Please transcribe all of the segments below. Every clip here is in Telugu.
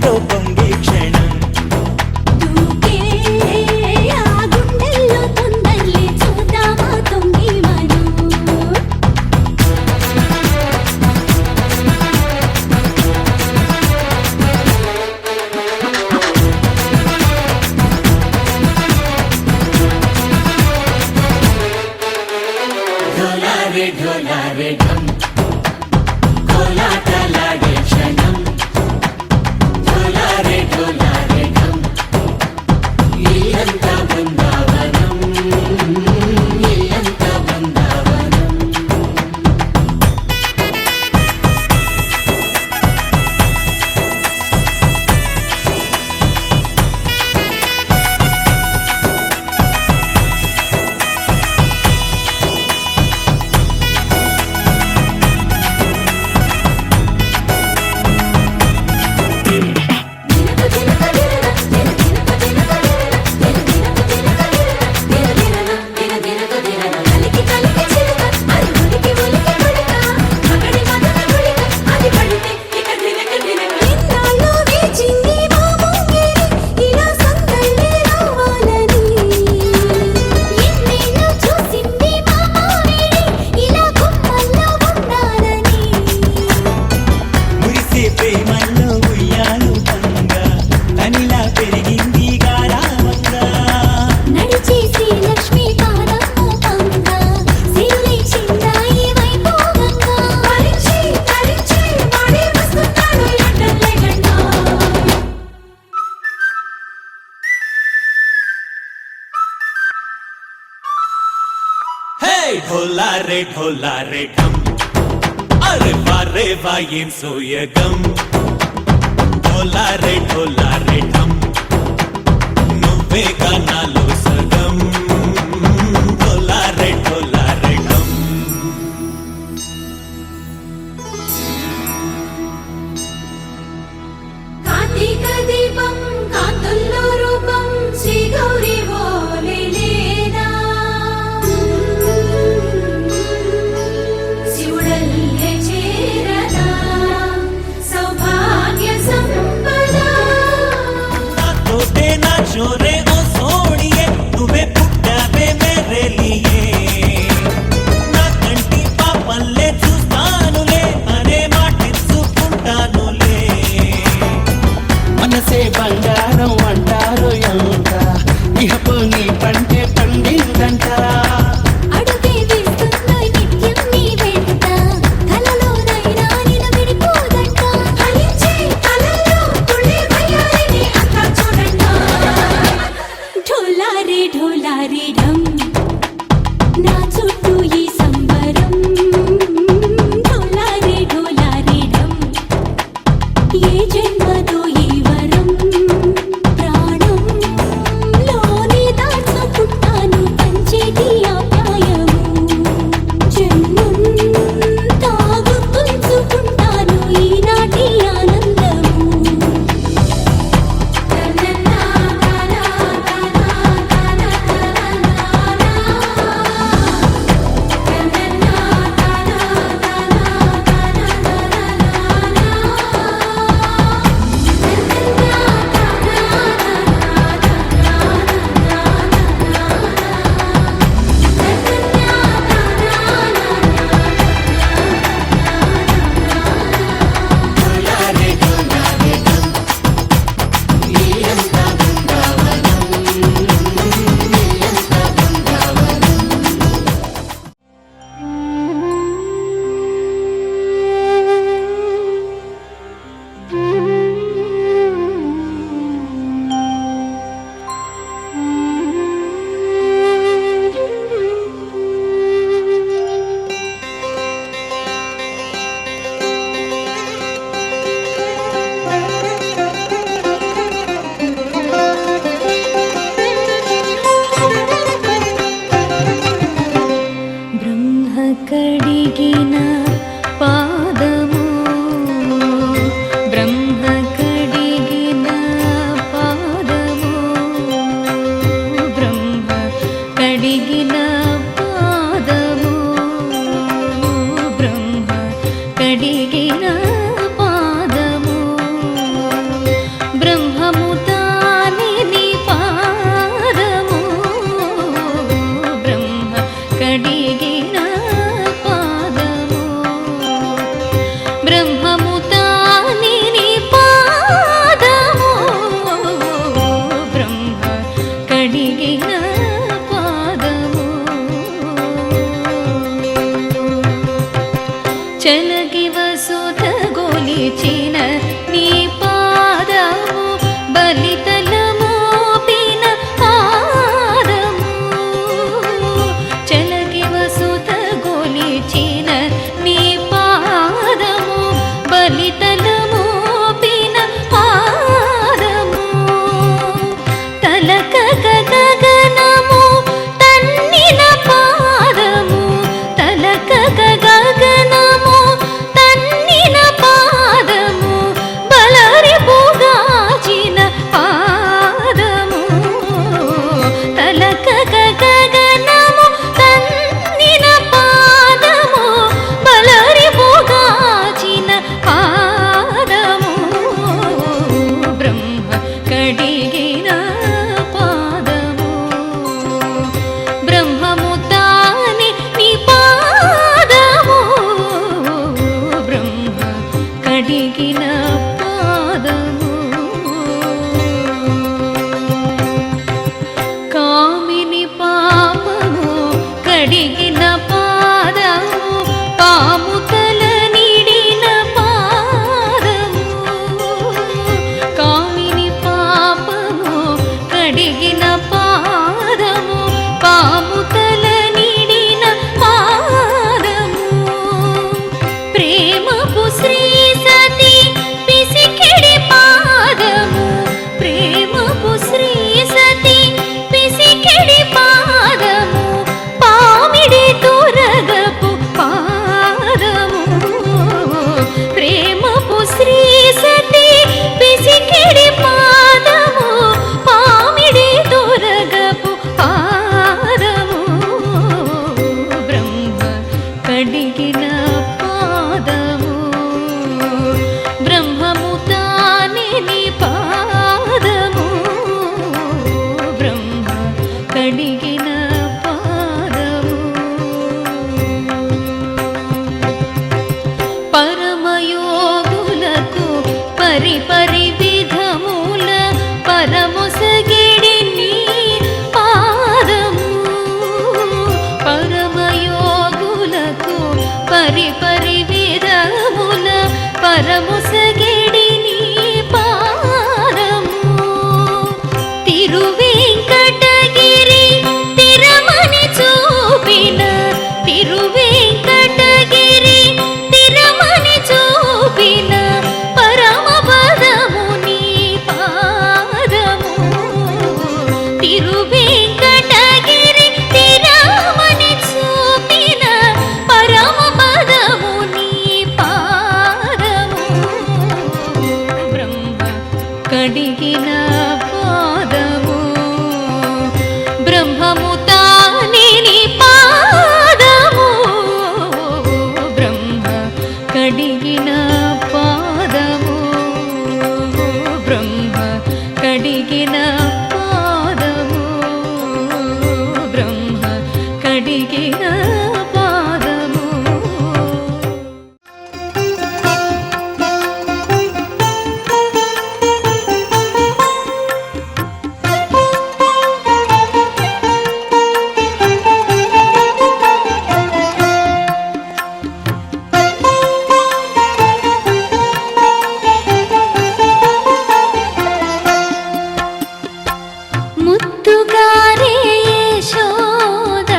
నీతో పొంగే క్షణం దూకే ఆ గుండెల్లో తొందరలే చూద్దామా తొంగి మనం ढोलारे ढोलारे ढम कोलाटलाडे क्षणम ढोलारे ढोलारे ढम इल्लंता बृंदावनम इल्लंता बृंदावनम ప్రేమల్లో ఉయ్యాలు పంగా తనిలా పెరిగింది గారావంగా నడిచి శ్రీలక్ష్మి పాదము పంగా శివుని చిందాయి వైభోగంగా పరిచి పరిచి వాడి వస్తున్నాడు ఎండలే గండా హే ढोला रे ढम अरे वाह ఏం సోయగం ढोला रे ढम నువ్వే గానాలో సగం ढोला रे ढम కార్తీక దీపం కాంతుల్లో రూపం శ్రీ గౌరీ ఓలేనా శివుడల్లే చేరదా సౌభాగ్య సంపద తోటే నా చోరే ఓ సోడియే నువ్వే పుట్టావే మేరే లియే నా కంటి పాపల్లే చూస్తానులే అనే మాటిచ్చుకుంటానులే మనసే బంగారం అంటారు ఎంత ఇహపు నీ పంటే పండిందంట అడుగే వేస్తున్నా నిత్యం నీ వెంట కలలోనైనా నిన్ను విడిపోదంట ఫలించే కలలో తుళ్ళి వయ్యారిని అంతా చూడండి కడిగిన పాదము బ్రహ్మము తానే నీ పాదము బ్రహ్మ కడిగిన పాదము కామిని పాపము కడిగిన పాదము పాము తల నిడిన పాదము కామిని పాపము కడిగిన పాదము పాము తల నిడిన పాదము ప్రేమపు శ్రీ సతి పిసికిడి పాదము ప్రేమపు శ్రీ సతి పిసికిడి పాదము పామిడి తురగపు పాదము ప్రేమపు శ్రీ సతి పిసికిడి పాదము పామిడి తురగపు పాదము బ్రహ్మ కడిగిన పాదము బ్రహ్మము తానే నీ పాదము బ్రహ్మ కడిగిన పాదము పరమయోగులకు పరిపరి విధముల పరమొసగిడి నీ పాదము పరమయోగులకు పరిపరి విధముల పరమొసగిడి నీ పాదము తిరువేంకటగిరి తిరమని చూపిన తిరువేంకటగిరి తిరమని చూపిన పరమ పదము నీ పాదము తిరువేంకటగిరి తిరమని చూపిన పరమ పదము నీ పాదము బ్రహ్మ కడిగిన పాదము బ్రహ్మము తానే నీ పాదము బ్రహ్మ కడిగిన పాదము బ్రహ్మ కడిగిన పాదము బ్రహ్మ కడిగిన పాదము ముత్తుగారే యశోద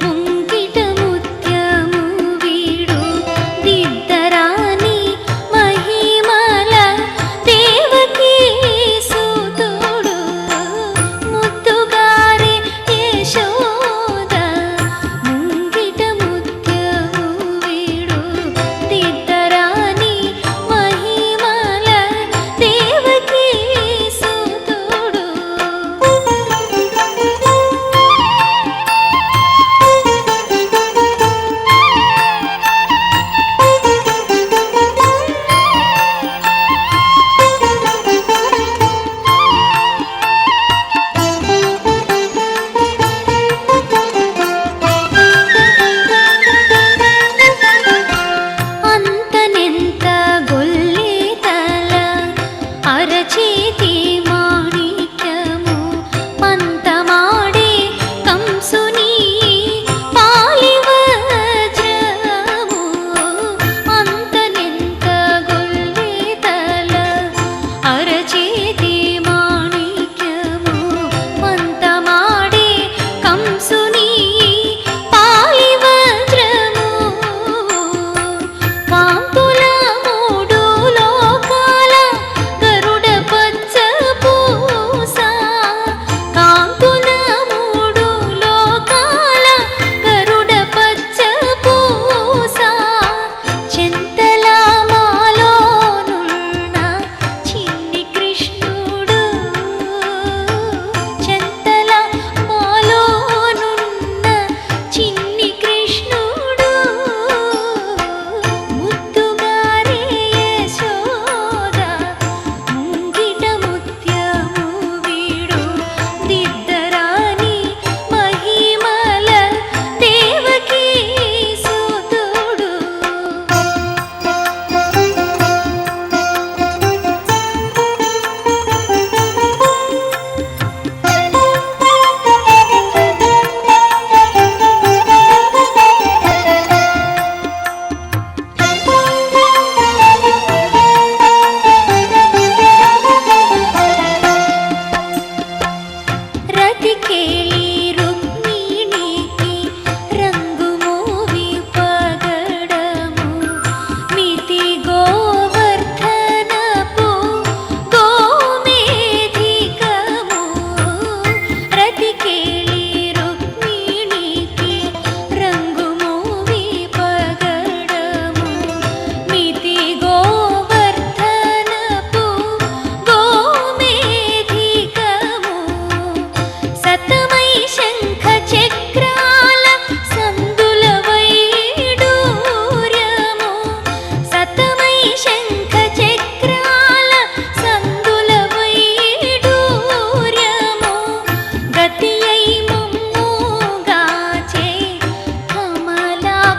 ముంగిట ముత్యము వీడు దిద్దరాని మహిమల దేవకీ సుతుడు ముత్తుగారే యశోద ముంగిట ముత్యము వీడు దిద్దరాని మహిమల దేవకీ సుతుడు అంతనెంత గొల్లి తల అరచేతి మాణిక్యము పంతమాడే కంసుని పాలి వజ్రము అంతనెంత గొల్లి తల అరచేతి మాణిక్యము పంతమాడే కంసుని పాలి వజ్రము కాంతుల మూడు లోకాల గరుడ పచ్చ పూస కాంతుల మూడు లోకాల గరుడ పచ్చ పూస చింతల మాలోనున్న చిన్ని కృష్ణుడు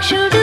పక్షుడు